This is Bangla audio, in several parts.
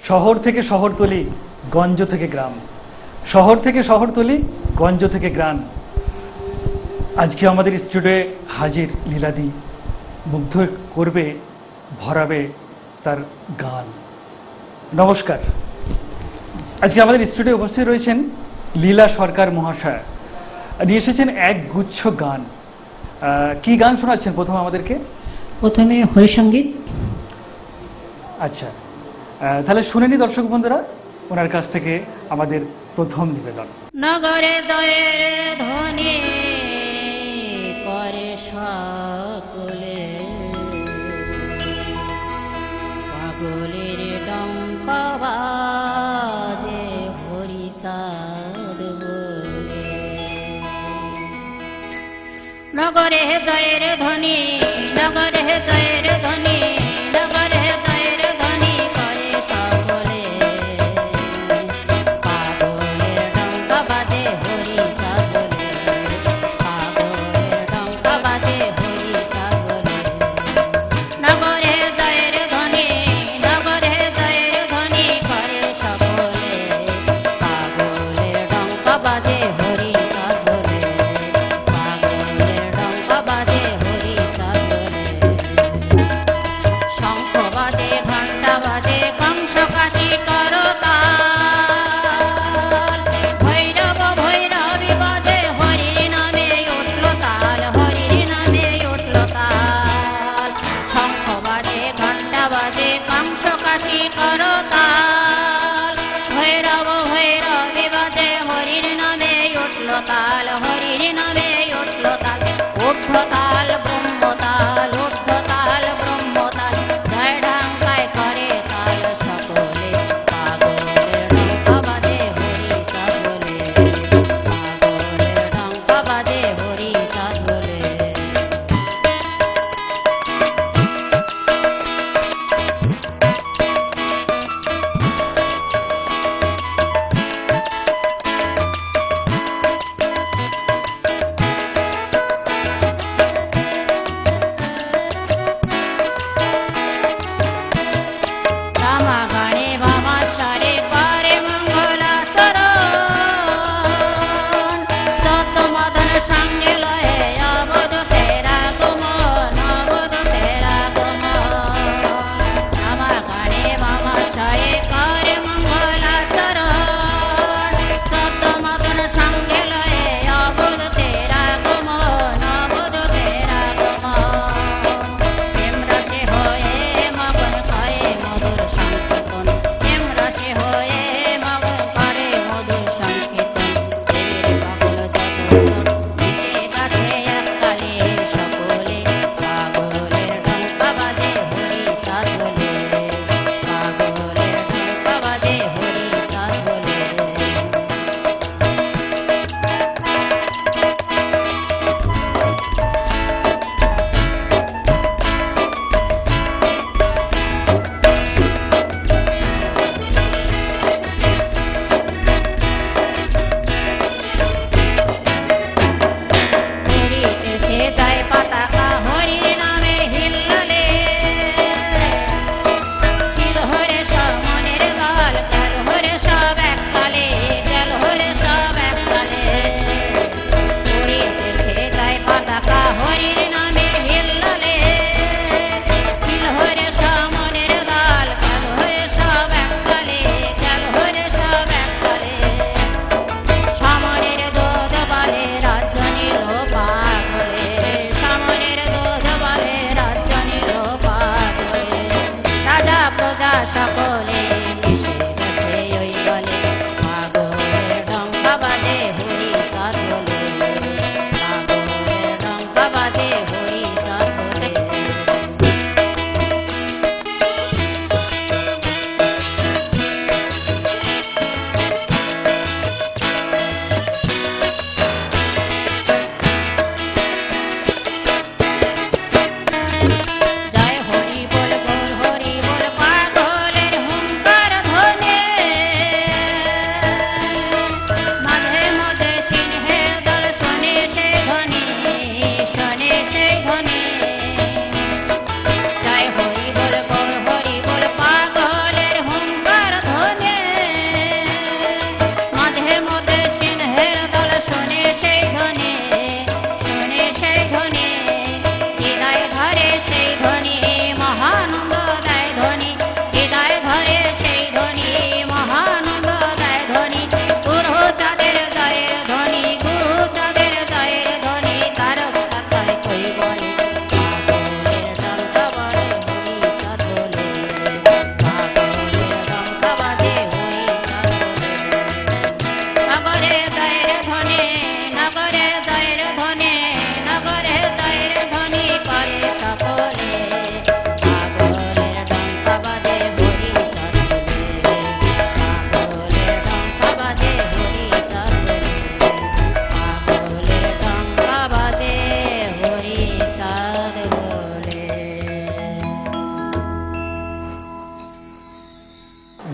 শহর থেকে শহরতলি, গঞ্জ থেকে গ্রাম, শহর থেকে শহরতলি, গঞ্জ থেকে গ্রাম। আজকে আমাদের স্টুডিওয়ে হাজির লীলাদি, মুগ্ধ করবে, ভরাবে তার গান। নমস্কার। আজকে আমাদের স্টুডিওয়ে উপস্থিত রয়েছেন লীলা সরকার মহাশয়া, নিয়ে এসেছেন এক গুচ্ছ গান। কি গান শোনাচ্ছেন প্রথমে আমাদেরকে? প্রথমে হরিসঙ্গীত। আচ্ছা, তাহলে শুনে নি দর্শক বন্ধুরা ওনার কাছ থেকে আমাদের প্রথম নিবেদন। নগরে জয়ের ধ্বনি করে সকলে, পাগলের ডঙ্ক বাজে হরিচাঁদ বলে। নগরে জয়ের ধ্বনি, নগরে জয়ের ধ্বনি, নগরে জয়ের ধ্বনি করে সকলে, পাগলের ডঙ্ক বাজে হরিচাঁদ বলে, পাগলের ডঙ্ক বাজে হরিচাঁদ বলে। নগরে জয়ের ধ্বনি, নগরে জয়ের ধ্বনি করে সকলে, পাগলের ডঙ্ক বাজে হরিচাঁদ বলে, পাগলের ডঙ্ক বাজে হরিচাঁদ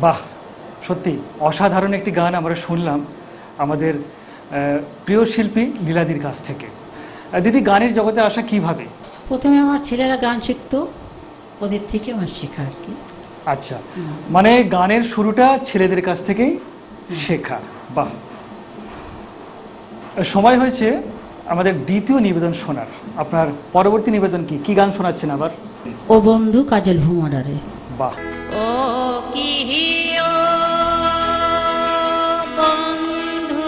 বাহ, সত্যি অসাধারণ একটি গান আমরা শুনলাম আমাদের প্রিয় শিল্পী লীলাদির কাছ থেকে। দিদি, গানের জগতে আসা কিভাবে? প্রথমে আমার ছেলেরা গান শিখতো, ওদের থেকে আমার শেখা আর কি। আচ্ছা, মানে গানের শুরুটা ছেলেদের কাছ থেকেই শেখা। বাহ। সময় হয়েছে আমাদের দ্বিতীয় নিবেদন শোনার। আপনার পরবর্তী নিবেদন কি? কি গান শোনাচ্ছেন আবার? ও বন্ধু কাজল ভুমরারে। বাহ। ও কি ও বন্ধু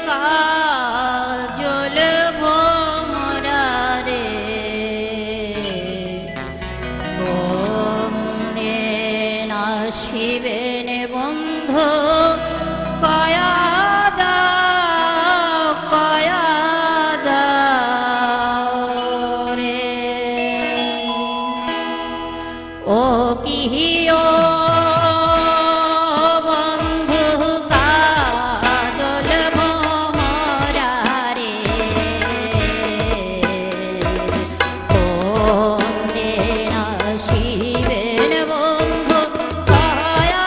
কাজল ভোমরারে, বন্দে নাসিবেন বন্ধু কয়া শিবেন বন্ধু কয়া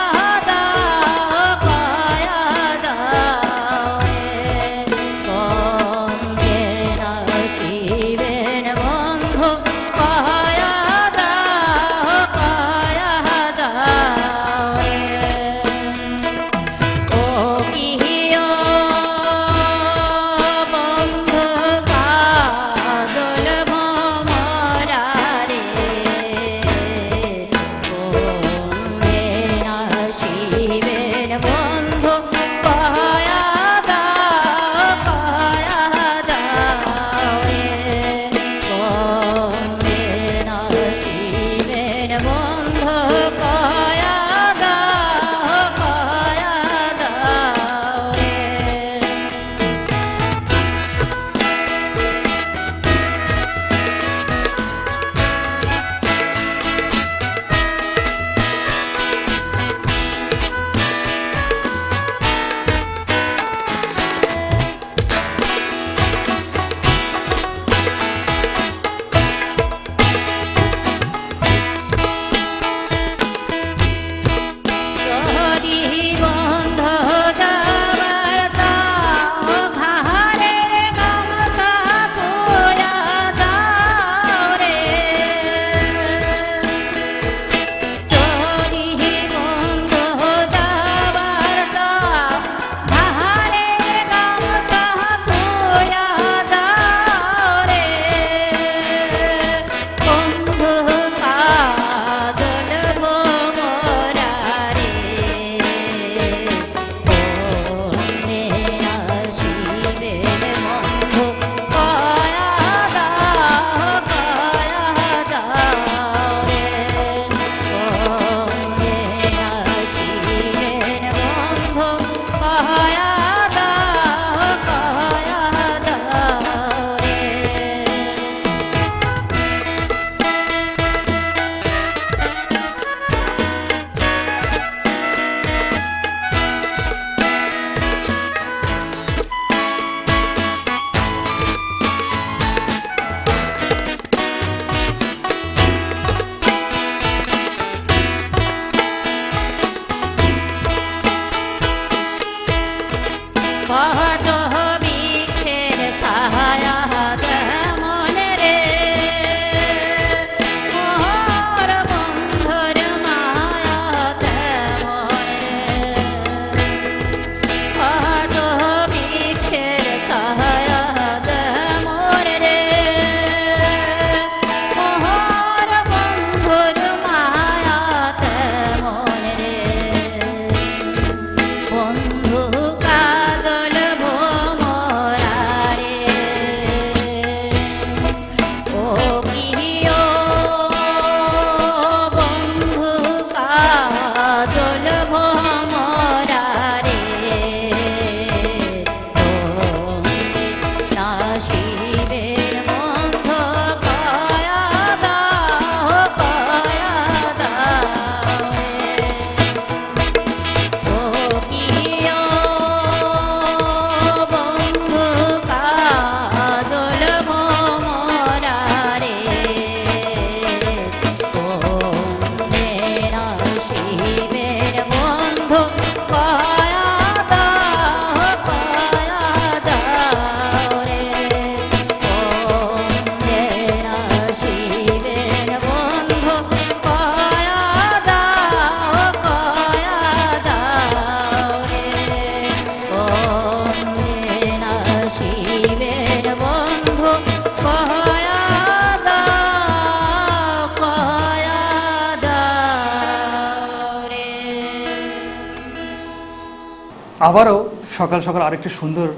আবারও সকাল সকাল আরেকটি সুন্দর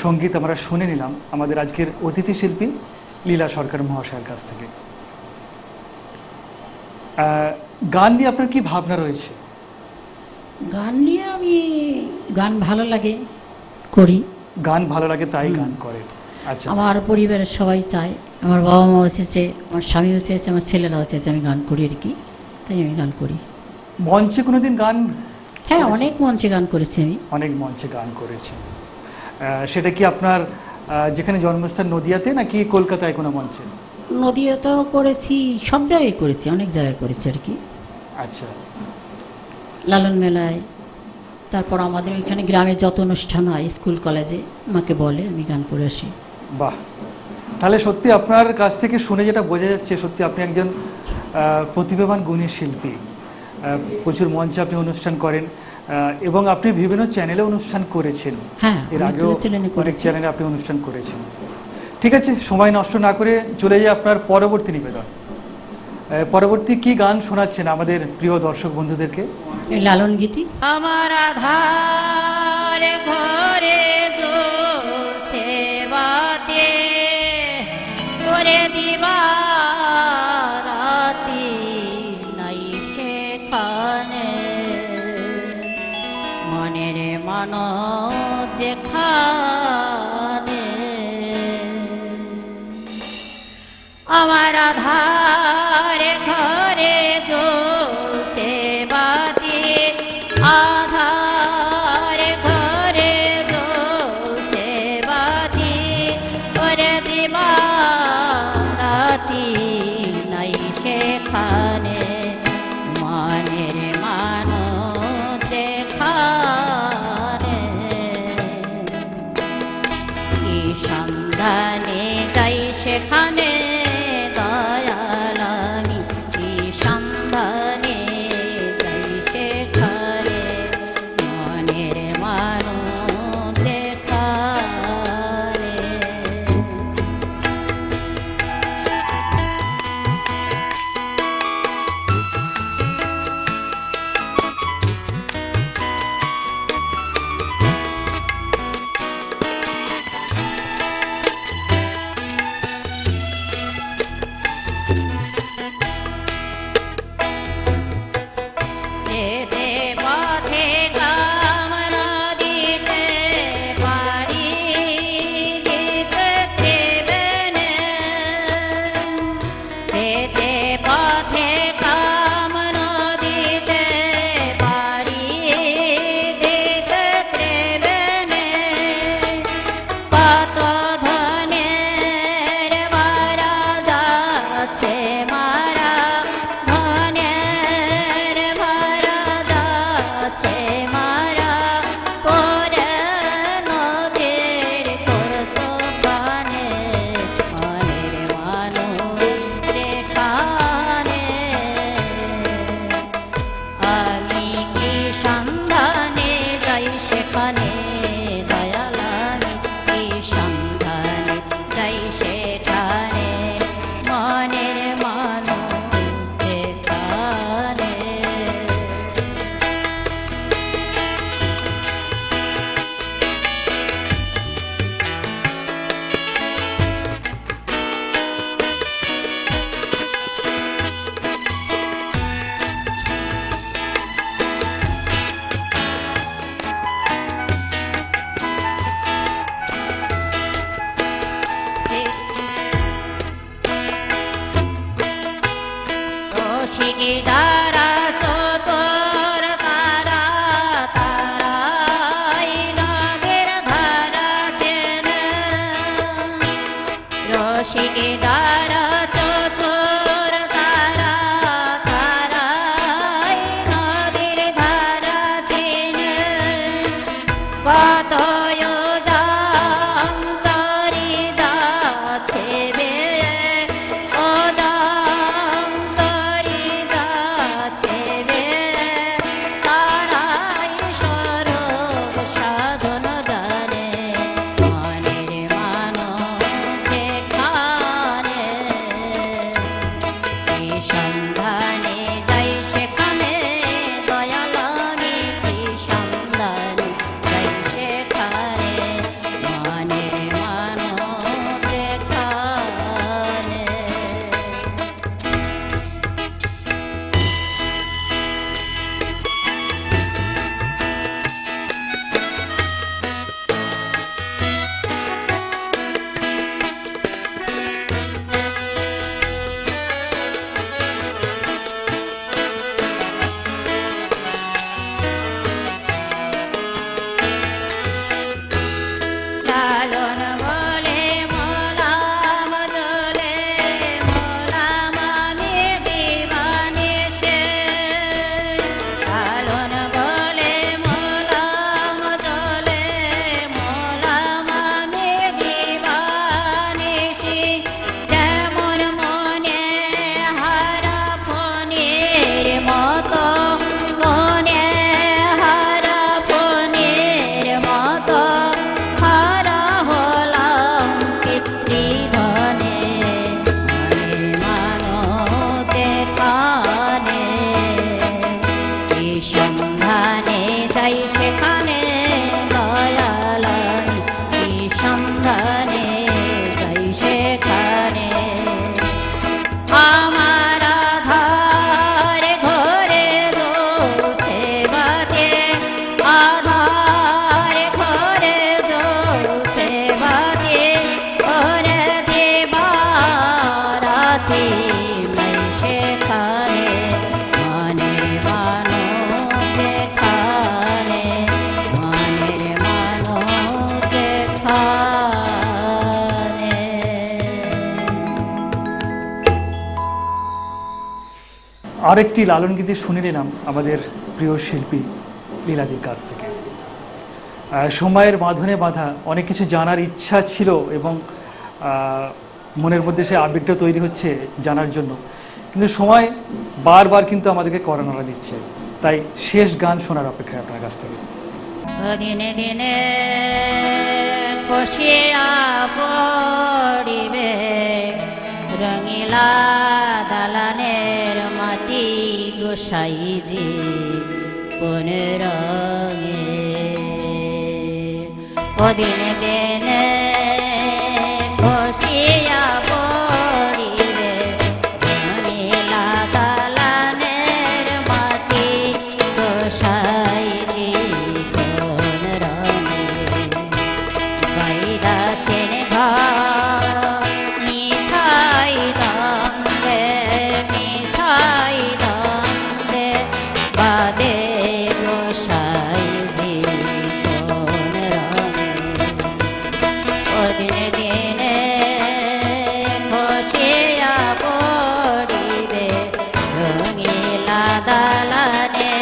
সঙ্গীত আমরা শুনে নিলাম আমাদের আজকের অতিথি শিল্পী লীলা সরকার মহাশয়ের কাছ থেকে। গান নিয়ে আপনার কি ভাবনা রয়েছে? গান নিয়ে আমি গান ভালো লাগে করি। গান ভালো লাগে তাই গান করে? আচ্ছা, আমার পরিবারের সবাই চায়, আমার বাবা মা চেয়েছে, আমার স্বামীও চেয়েছে, আমার ছেলেরাও চেয়েছে আমি গান করি আর কি, তাই আমি গান করি। মঞ্চে কোনোদিন গান? হ্যাঁ, করেছেন? অনেক মঞ্চে গান করেছি আমি। অনেক মঞ্চে গান করেছেন। সেটা কি আপনার যেখানে জন্মস্থান নদিয়াতে নাকি কলকাতায় কোনো মঞ্চে? নদীয়াতেও করেছি, সব জায়গায় করেছি, অনেক জায়গায় করেছি আর কি। আচ্ছা, লালন মেলায়, তারপর আমাদের ওইখানে গ্রামে যত অনুষ্ঠান হয় স্কুল কলেজে আমাকে বলে, আমি গান করে আসি। বাহ, তাহলে সত্যি আপনার কাছ থেকে শুনে যেটা বোঝা যাচ্ছে সত্যি আপনি একজন প্রতিভাবান গুণী শিল্পী। প্রচুর মঞ্চে আপনি অনুষ্ঠান করেন এবং আপনি বিভিন্ন চ্যানেলে অনুষ্ঠান করেছেন। হ্যাঁ, এর আগেও চ্যানেলে অনেক করেছি। চ্যানেলে আপনি অনুষ্ঠান করেছেন। ঠিক আছে, সময় নষ্ট না করে চলে যাই আপনার পরবর্তী নিবেদন। পরবর্তী কি গান শোনাচ্ছেন আমাদের প্রিয় দর্শক বন্ধুদেরকে? এই লালন গীতি। আমার আধার ঘরে জ্বলছে বাতি, করে দিবা রাতি নাই সেখানে, মনের মনো যেখানে। আমার আধার ঘরে জ্বলছে বাতি, আধার ঘরে জ্বলছে বাতি, করে দিবা রাতি নাই সেখানে, মনের মানো যেখানে। কি সন্ধানে যাই সেখানে দয়াল আমি, কি সন্ধানে যাই সেখানে, মনের মানো যেখানে। যেতে পথে কামনা দিতে পারি, দিতে দেবেনে। যেতে পথে কামনা দিতে পারি, দিতে দেবেনে। কত ধনের মারা যাচ্ছে মারা, ধনের মারা যাচ্ছে মারা, পরে নদীর করত প্রাণে, মনের মানুষ রেখানে। আমি কি সন্ধানে যাই সেখানে দয়াল আমি, কি সন্ধানে যাই সেখানে, মনের মানুষ যেখানে। আরেকটি লালন গীতি শুনে নিলাম আমাদের প্রিয় শিল্পী লীলাদির কাছ থেকে। সময়ের বাঁধনে বাঁধা অনেক কিছু জানার ইচ্ছা ছিল এবং মনের মধ্যে সে আবেগটা তৈরি হচ্ছে জানার জন্য, কিন্তু সময় বারবার কিন্তু আমাদেরকে কড়া নাড়া দিচ্ছে। তাই শেষ গান শোনার অপেক্ষায় আপনার কাছ থেকে। দিনে দিনে খসিয়া পড়িবে রঙিলা দালানের মাটি গোসাইজি কোন রঙে। ও দিনে দিনে খসিয়া পড়িবে রঙিলা দালানের মাটি গোসাইজি কোন রঙে। বাইরা ছেড়ে ঘর মিছাই দ্বন্দ্বে মিছাই দ্বন্দ্বে বাদে গোসাইজি কোন রঙে। ও দিনে দিনে খসিয়া পড়িবে রঙিলা দালানে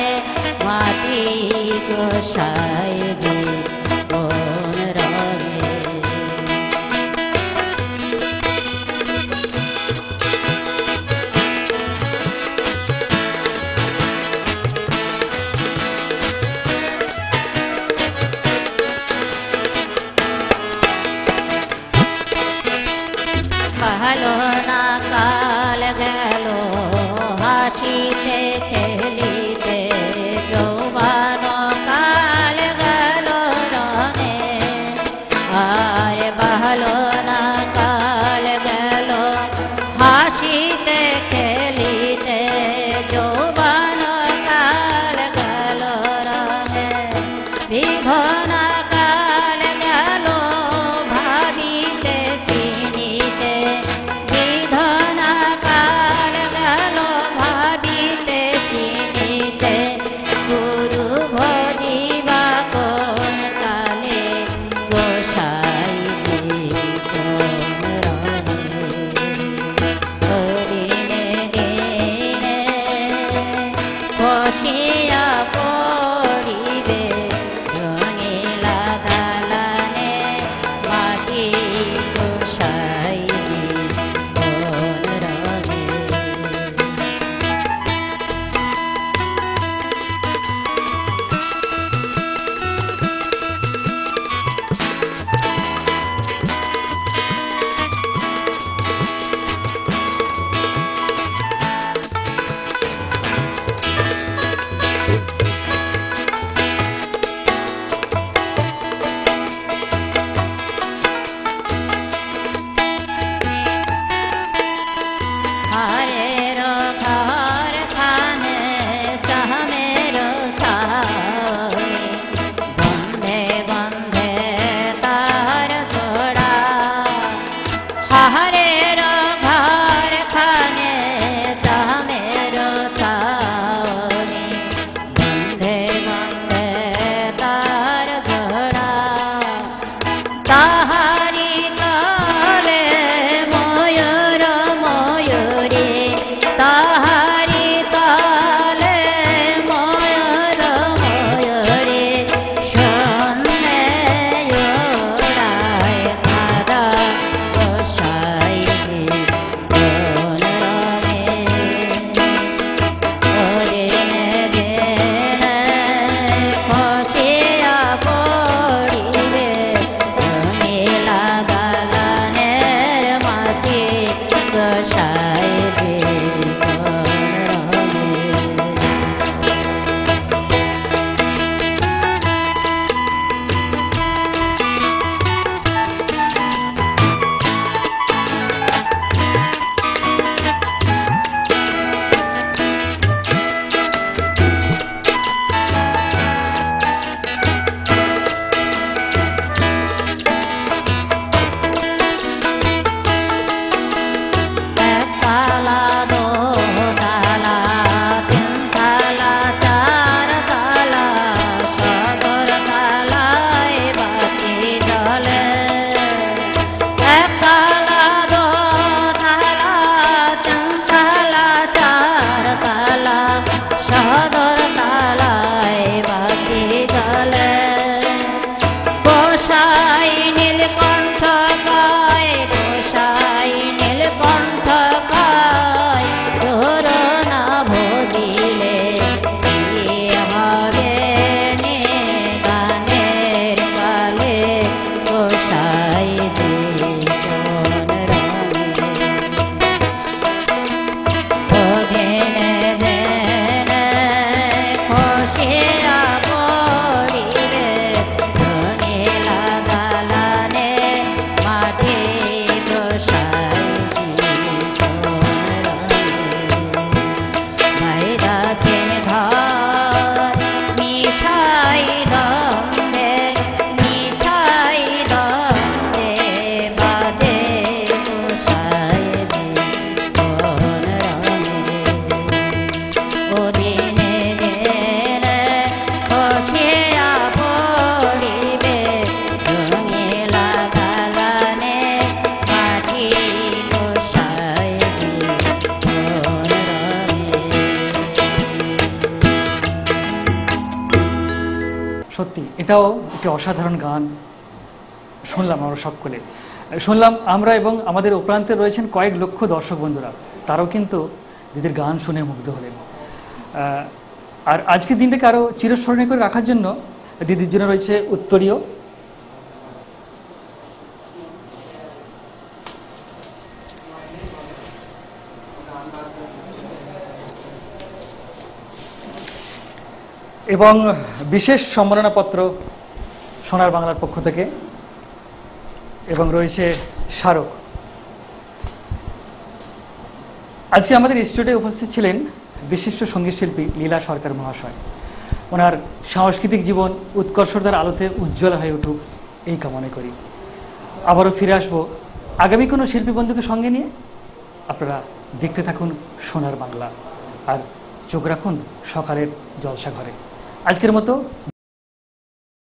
মাটি গোসাইজি কোন রঙে। ভালো না কাল গেল হাসিতে খেলিতে, যৌবন কাল গেল সত্যি এটাও একটি অসাধারণ গান শুনলাম আমরা সকলে। শুনলাম আমরা এবং আমাদের উপরান্তে রয়েছেন কয়েক লক্ষ দর্শক বন্ধুরা, তারাও কিন্তু দিদির গান শুনে মুগ্ধ হলেন। আর আজকের দিনটাকে আরও চিরস্মরণীয় করে রাখার জন্য দিদির জন্য রয়েছে উত্তরীয়। এবং বিশেষ সম্মাননাপত্র সোনার বাংলার পক্ষ থেকে, এবং রয়েছে স্মারক। আজকে আমাদের স্টুডিওতে উপস্থিত ছিলেন বিশিষ্ট সঙ্গীত শিল্পী লীলা সরকার মহাশয়। ওনার সাংস্কৃতিক জীবন উৎকর্ষতার আলোতে উজ্জ্বল হয়ে উঠুক এই কামনা করি। আবারও ফিরে আসবো আগামী কোনো শিল্পী বন্ধুকে সঙ্গে নিয়ে। আপনারা দেখতে থাকুন সোনার বাংলা আর চোখ রাখুন সকালের জলসা ঘরে। আজকের মতো